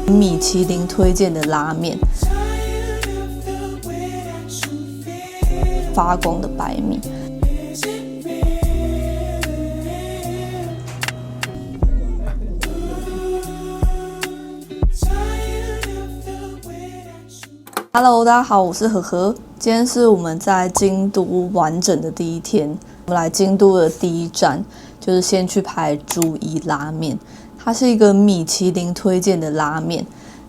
米其林推薦的拉麵，發光的白米。Hello， 大家好，我是和和。今天是我們在京都完整的第一天。我们來京都的第一站就是先去排朱一拉麵，它是一個米其林推薦的拉麵。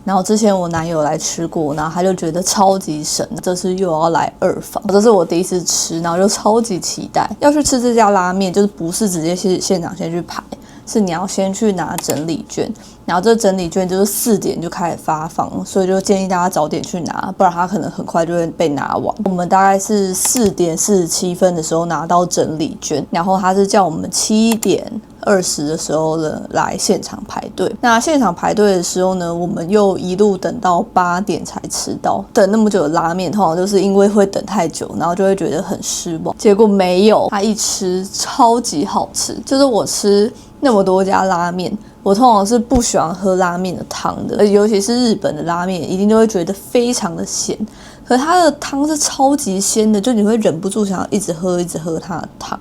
然後之前我男友來吃過，然後他就覺得超級神，這次又要來二訪。這是我第一次吃，然後就超級期待。要去吃這家拉麵，就是不是直接去現場先去排，是你要先去拿整理券。然後這整理券就是4點就開始發放，所以就建議大家早點去拿，不然它可能很快就會被拿完。我們大概是4點47分的時候拿到整理券，然後他是叫我們7點20的時候呢來現場排隊。那現場排隊的時候呢，我們又一路等到8點才吃到。等那麼久的拉麵，通常就是因為会等太久，然後就會覺得很失望。結果沒有，它一吃超級好吃。就是我吃那麼多家拉麵，我通常是不喜歡喝拉麵的湯的，尤其是日本的拉麵，一定都會覺得非常的鹹。可是它的湯是超級鮮的，就你會忍不住想要一直喝它的湯。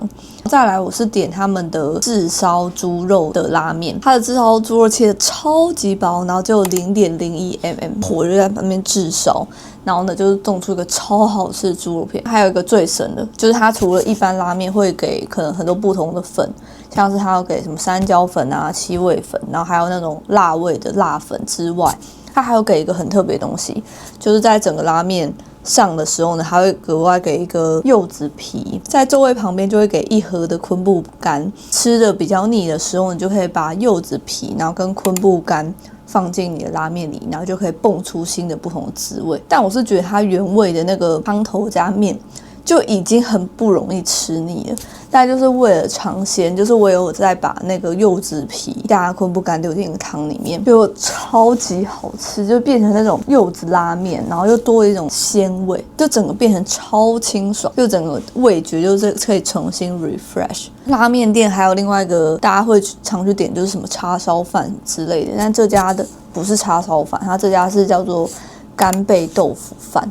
再來，我是點他們的炙燒豬肉的拉麵，它的炙燒豬肉切的超級薄，然後只有0.01mm，火就在旁邊炙燒，然後呢就是弄出一個超好吃的豬肉片。還有一個最神的，就是它除了一般拉麵會給可能很多不同的粉，像是它要給什麼山椒粉啊、七味粉，然後還有那種辣味的辣粉之外，它還有給一個很特別的東西，就是在整個拉麵上的時候呢，還会額外給一個柚子皮，在座位旁邊就會給1盒的昆布乾。吃的比較膩的時候，你就可以把柚子皮，然後跟昆布乾放進你的拉麵裡，然後就可以蹦出新的不同的滋味。但我是覺得它原味的那個湯頭加麵就已經很不容易吃膩了，但就是為了嘗鮮，就是我有再把那個柚子皮加昆布乾丟進湯裡面，就超級好吃，就變成那種柚子拉麵，然後又多了一種鮮味，就整個變成超清爽，就整個味覺就是可以重新 refresh。拉麵店還有另外一個大家會常去點，就是什麼叉燒飯之類的，但這家的不是叉燒飯，它這家是叫做干貝豆腐飯。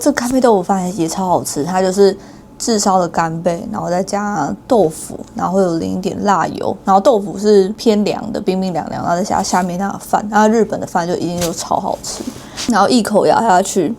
這干貝豆腐飯也超好吃，它就是炙燒的干貝，然後再加豆腐，然後會有淋一點辣油，然後豆腐是偏涼的，冰冰涼涼，然後再加下面那個飯，然後日本的飯就一定就超好吃，然後一口咬下去，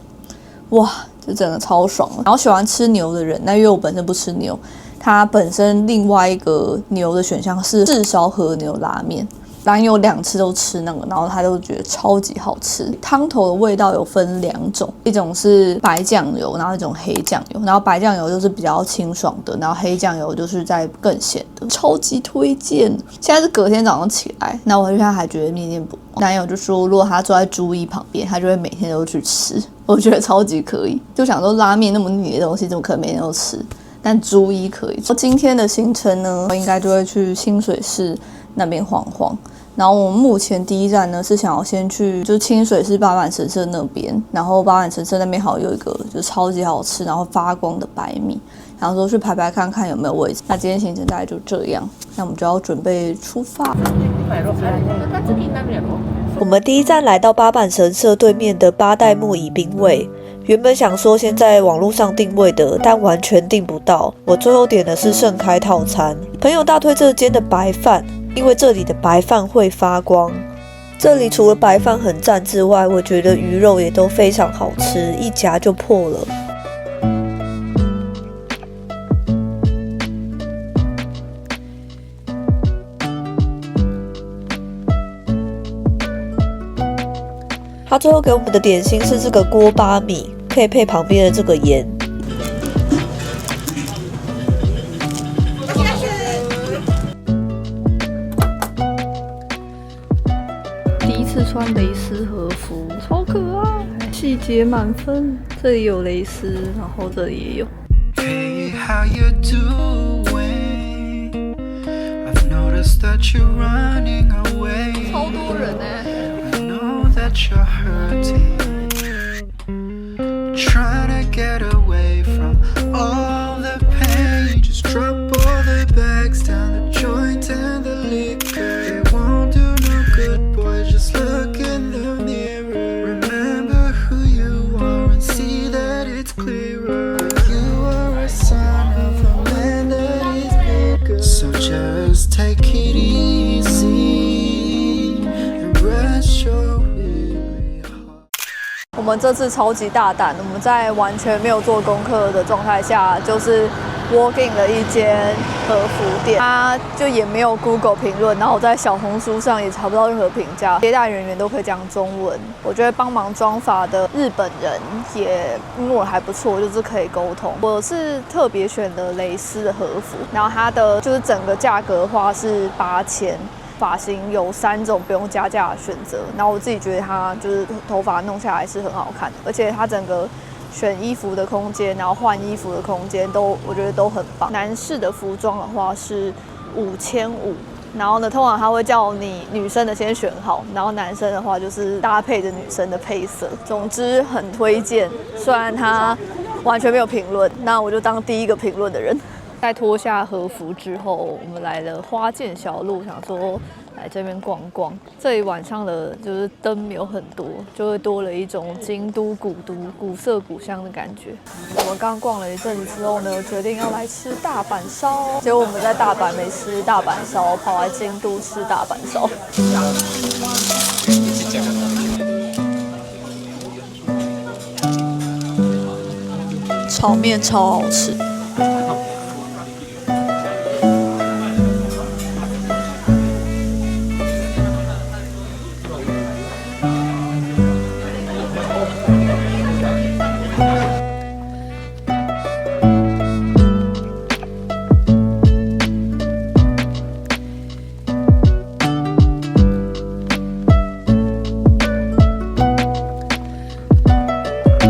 哇，就真的超爽了。然後喜歡吃牛的人，那因為我本身不吃牛，它本身另外一個牛的選項是炙燒和牛拉麵。男友2次都吃那個，然後他都覺得超級好吃。湯頭的味道有分2種，一種是白醬油，然後一種黑醬油。然後白醬油就是比較清爽的，然後黑醬油就是在更鹹的，超級推薦。現在是隔天早上起來，那我現在還覺得念念不忘。男友就說，如果他坐在朱一旁邊，他就會每天都去吃。我覺得超級可以，就想說拉麵那麼膩的東西，怎麼可能每天都吃？但朱一可以。今天的行程呢，我應該就會去清水寺那邊晃晃。然后我們目前第一站呢是想要先去就是清水寺八坂神社那邊，然後八坂神社那邊好像有一個就是超級好吃然後發光的白米，然後說去排排看看有沒有位置。那今天行程大概就這樣，那我們就要準備出發。我們第一站來到八坂神社對面的八代目椅兵衛，原本想說先在網絡上訂位的，但完全訂不到。我最後點的是盛開套餐，朋友大推這間的白飯。因為這裡的白飯會發光，這裡除了白飯很讚之外，我覺得魚肉也都非常好吃，一夾就破了。他最後給我們的點心是這個鍋巴米，可以配旁邊的這個鹽。穿蕾絲和服，超可愛，細節滿分。這裡有蕾絲，然後這裡也有。Hey, how you doing? I've noticed that you're running away. 超多人欸。I know that you're hurting, trying to get away from all the pain. Just drop all the bags down the joint and the liquor. It won't do no good, boy. Just look in the mirror. 們這次超級大膽，我們在完全沒有做功課的狀態下，就是 walk in 了一間和服店，它就也沒有 Google 評論，然後我在小紅書上也查不到任何評價。接待人員都可以講中文，我覺得幫忙裝法的日本人也英文還不錯，就是可以溝通。我是特別選的蕾絲的和服，然後它的就是整個價格的話是8000。髮型有3種不用加價的選擇，然後我自己覺得它就是頭髮弄下來是很好看的，而且它整個選衣服的空間，然後換衣服的空間我覺得都很棒。男士的服裝的話是5500，然後呢，通常他会叫你女生的先選好，然後男生的話就是搭配着女生的配色。总之很推薦，雖然他完全沒有評論，那我就當第一個評論的人。在脫下和服之後，我們來了花見小路，想說來這邊逛逛。這裡晚上的就是燈沒有很多，就會多了一種京都古色古香的感覺。我們剛逛了一陣子之後呢，決定要來吃大阪燒。結果我們在大阪沒吃大阪燒，跑來京都吃大阪燒。炒麵超好吃。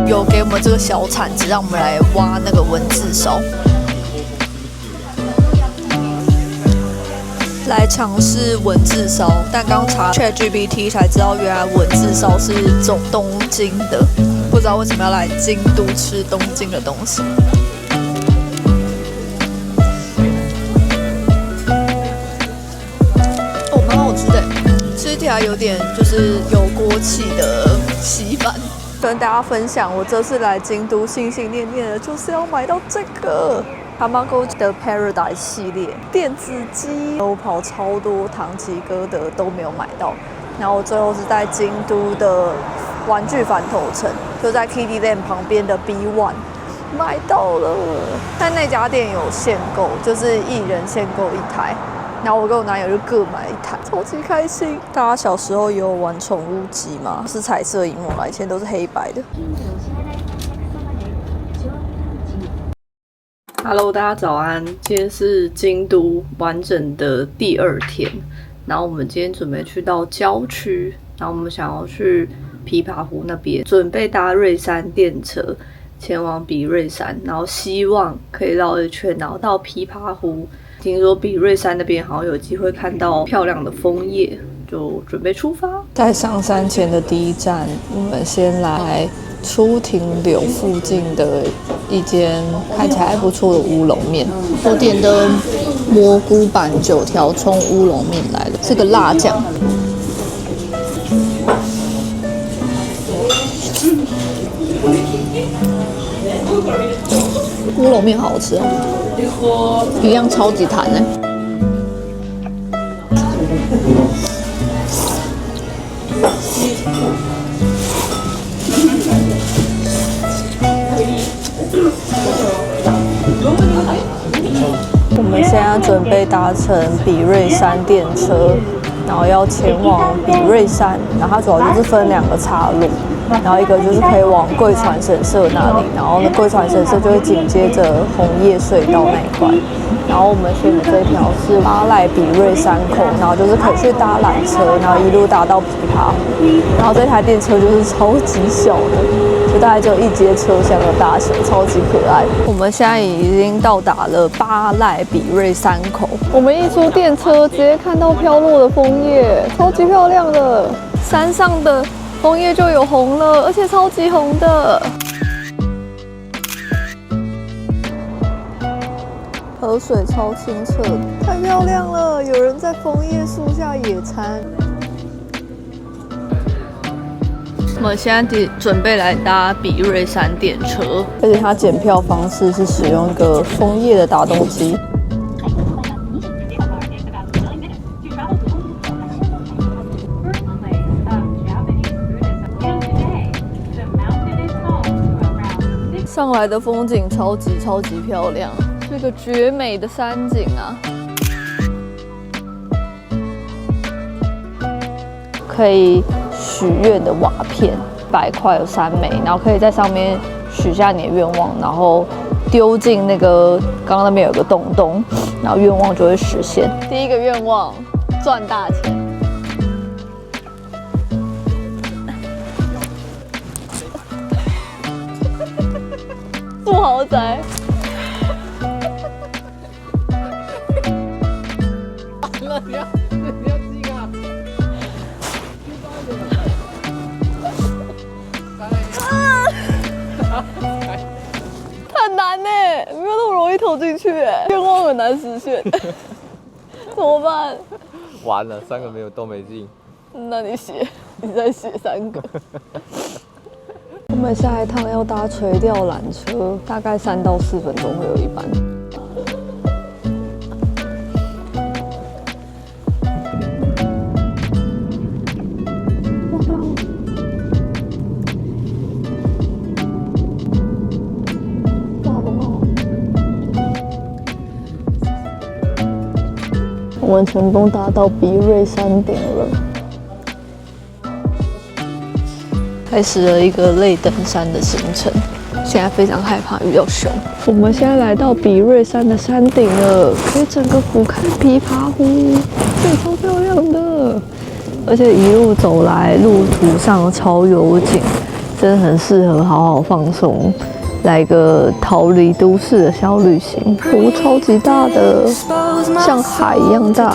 有給我們這個小鏟子，讓我們來挖那個文字燒，來嘗試文字燒。但剛查 ChatGPT 才知道，原來文字燒是走東京的，不知道為什麼要來京都吃東京的東西。哦，蠻好吃的，吃起來有點就是有鍋氣的稀飯。跟大家分享，我這次來京都心心念念的就是要買到這個 Tamagotchi 的 Paradise 系列電子雞，我跑超多唐吉訶德都沒有買到，然後我最後是在京都的玩具反斗城，就在 Kitty Land 旁邊的 B1 買到了，但那家店有限購，就是1人限購1台。然後我跟我男友就各買1台，超級開心。大家小時候也有玩寵物機嗎？是彩色螢幕啦，以前都是黑白的。Hello， 大家早安，今天是京都完整的第2天，然後我們今天準備去到郊區，然後我們想要去琵琶湖那邊，準備搭瑞山電車前往比瑞山，然後希望可以繞一圈，然後到琵琶湖。聽說比瑞山那邊好像有機會看到漂亮的楓葉，就準備出發。在上山前的第一站，我們先來出庭柳附近的一間看起來還不錯的烏龍麵。我點的蘑菇版9條蔥烏龍麵來了，是個辣醬。烏龍麵好好吃哦，一樣超級彈呢。我们现在準備搭乘比瑞山電車，然後要前往比瑞山，然後它主要就是分2個岔路。然後一個就是可以往貴船神社那裡，然後呢貴船神社就會緊接着紅葉隧道那一塊。然後我們選的這一條是八瀨比瑞山口，然後就是可以去搭纜車，然後一路搭到琵琶湖。然後這台電車就是超級小的，就大概只有1節車廂的大小，超級可愛。我們現在已經到達了八瀨比瑞山口，我們一出電車直接看到飄落的楓葉，超級漂亮的，山上的楓葉就有紅了，而且超級紅的。河水超清澈，太漂亮了！有人在楓葉樹下野餐。我們現在準備來搭比瑞山電車，而且它檢票方式是使用一個楓葉的打洞機。上來的風景超級漂亮，是個絕美的山景啊！可以許願的瓦片，100塊有3枚，然後可以在上面許下你的願望，然後丟進那個剛剛那邊有個洞，然後願望就會實現。第一個願望，賺大錢。住豪宅。你要记啊！很難呢，沒有那麼容易投進去哎，願望很難實現，怎麼辦？完了，3個都沒進。那你再寫3個。我們下一趟要搭垂釣纜車，大概3到4分鐘會有一班。我們成功達到比瑞山頂了，開始了一個類登山的行程。現在非常害怕遇到熊。我們現在來到比瑞山的山頂了，可以整個俯瞰琵琶湖，這裡超漂亮的。而且一路走來，路途上超有景，真的很適合好好放鬆。來個逃離都市的小旅行，湖超級大的，像海一樣大。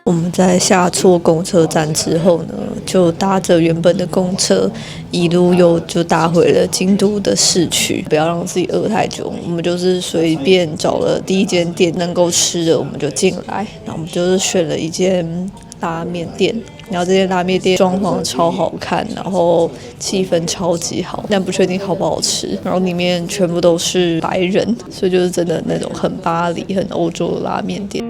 我们在下錯公車站之後呢，就搭着原本的公車，一路又就搭回了京都的市區。不要讓自己餓太久，我們就是隨便找了第一間店能夠吃的，我們就進來。然後我們就是選了一間拉麵店，然後這間拉麵店裝潢超好看，然後氣氛超級好，但不確定好不好吃。然後裡面全部都是白人，所以就是真的那種很巴黎、很歐洲的拉麵店。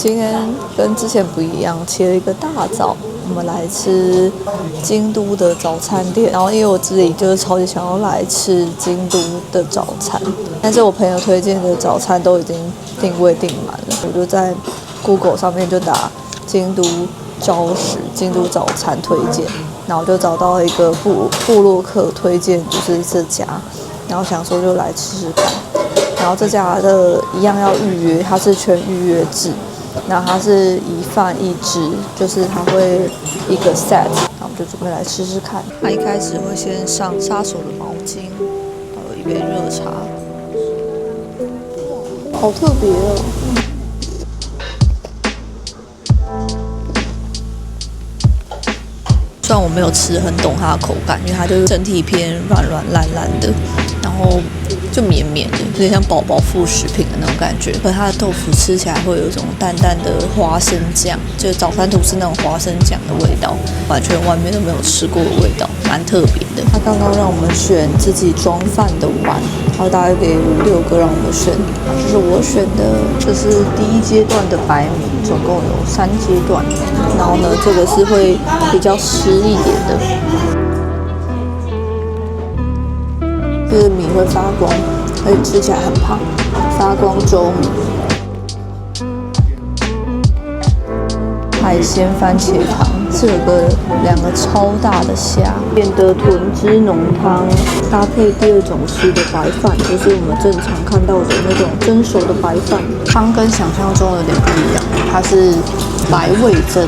今天跟之前不一樣，起了一個大早，我們來吃京都的早餐店。然後因為我自己就是超級想要來吃京都的早餐，但是我朋友推薦的早餐都已經訂位訂滿了，我就在 Google 上面就打京都朝食、京都早餐推薦，然後就找到一個部落客推薦就是這家，然後想說就來吃吃看。然後這家的一樣要預約，它是全預約制。那它是一飯一汁，就是它會一個 set， 那我們就準備來吃吃看。它一開始會先上殺手的毛巾，還有一杯熱茶，好特別哦。雖然我沒有吃很懂它的口感，因為它就是整體偏軟爛爛的，然後就綿綿的，有點像寶寶副食品的那種感覺。可它的豆腐吃起來會有一種淡淡的花生醬，就早餐吐司那種花生醬的味道，完全外面都沒有吃過的味道，蠻特別的。他剛剛讓我們選自己裝飯的碗，然後大概給5、6個讓我們選，就是我選的，就是第一階段的白米，總共有3階段，然後呢，這個是會比較濕一點的。就是米會發光，而且吃起來很胖，發光粥米。海鮮番茄湯，這有2個超大的蝦，變的豚汁濃湯，搭配第2種吃的白飯，就是我們正常看到的那種蒸熟的白飯。湯跟想象中有點不一樣，它是白味噌，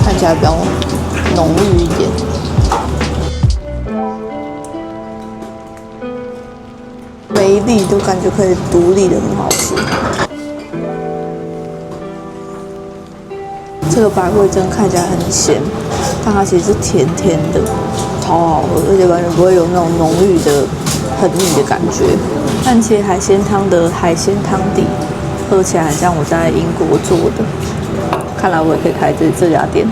看起來比較濃郁一點。每一粒都感覺可以獨立的很好吃。這個白味噌看起來很鹹，但它其實是甜甜的，超好喝，而且完全不會有那種濃郁的很膩的感覺。番茄海鮮湯的海鮮湯底，喝起來很像我在英國做的。看來我也可以開這家店。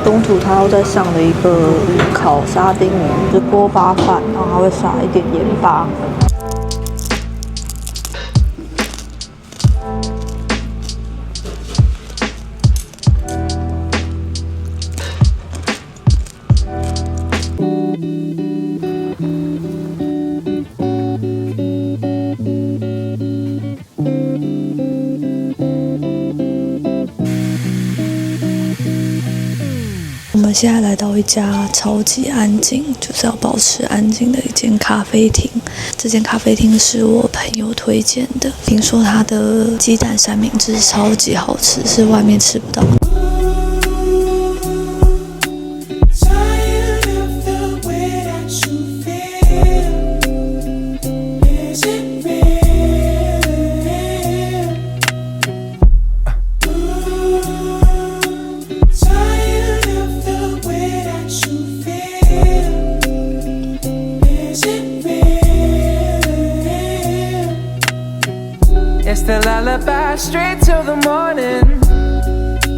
中途他又在上了一個烤沙丁魚的鍋巴飯，然後還會撒一點鹽巴。我们现在来到一家超級安靜，就是要保持安靜的一間咖啡廳。這間咖啡廳是我朋友推薦的，聽說它的雞蛋三明治超級好吃，是外面吃不到。It's the lullaby straight till the morning.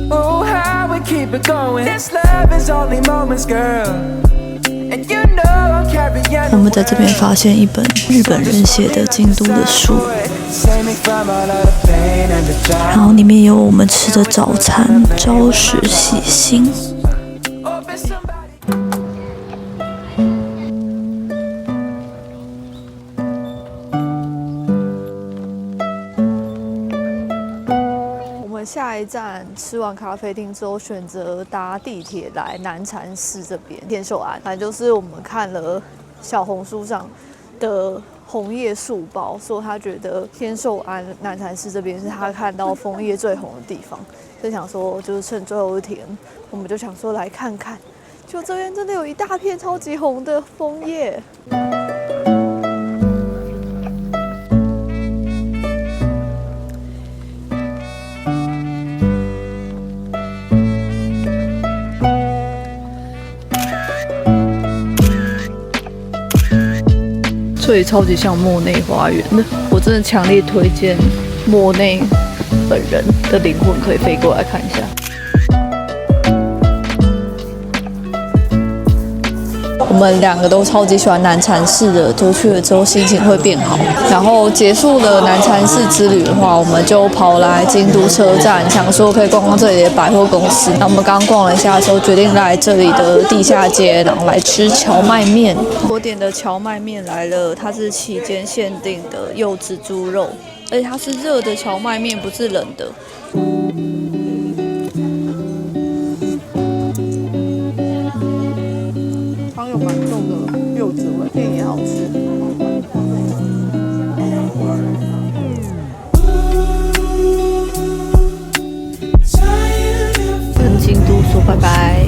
Oh, how we keep it going. This love is only moments, girl. And you know I'm carrying. 我們在這邊發現一本日本人寫的京都的書，然後裡面有我們吃的早餐朝食喜心。下一站吃完咖啡廳之後，選擇搭地鐵來南禪寺這邊天壽庵。反正就是我們看了小紅書上的紅葉樹包，說他覺得天壽庵南禪寺這邊是他看到楓葉最紅的地方，就想說就是趁最後一天，我們就想說來看看，就這邊真的有一大片超級紅的楓葉。所以超级像莫內花園的，我真的強烈推薦莫內本人的靈魂可以飛過來看一下。我們兩個都超級喜歡南禪寺的，就去了之後心情會變好。然後結束了南禪寺之旅的話，我們就跑來京都車站，想說可以逛逛這裡的百貨公司。那我們剛剛逛了一下的時候，決定來這裡的地下街，然後來吃蕎麥麵。我點的蕎麥麵來了，它是期間限定的柚子豬肉，而且它是熱的蕎麥麵，不是冷的。湯有蠻重的柚子味，面也好吃。跟京都說拜拜。